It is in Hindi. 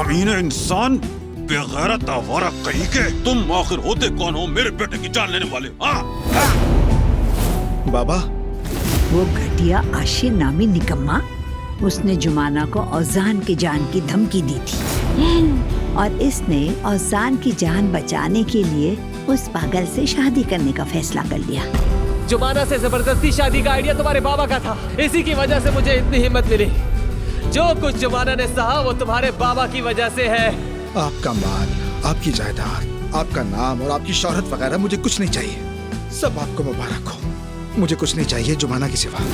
कमीने इंसान, बेगैरत आवारा कहीं के, तुम आखिर होते कौन हो मेरे बेटे की जान लेने वाले? बाबा, वो घटिया आशिर नामी निकम्मा, उसने जुमाना को औजान की जान की धमकी दी थी और इसने औजान की जान बचाने के लिए उस पागल से शादी करने का फैसला कर लिया। जुमाना से जबरदस्ती शादी का आइडिया तुम्हारे बाबा का था, इसी की वजह से मुझे इतनी हिम्मत मिली। जो कुछ जुमाना ने सहा वो तुम्हारे बाबा की वजह से है। आपका माल, आपकी जायदाद, आपका नाम और आपकी शोहरत वगैरह मुझे कुछ नहीं चाहिए। सब आपको मुबारक हो। मुझे कुछ नहीं चाहिए जुमाना के सिवा।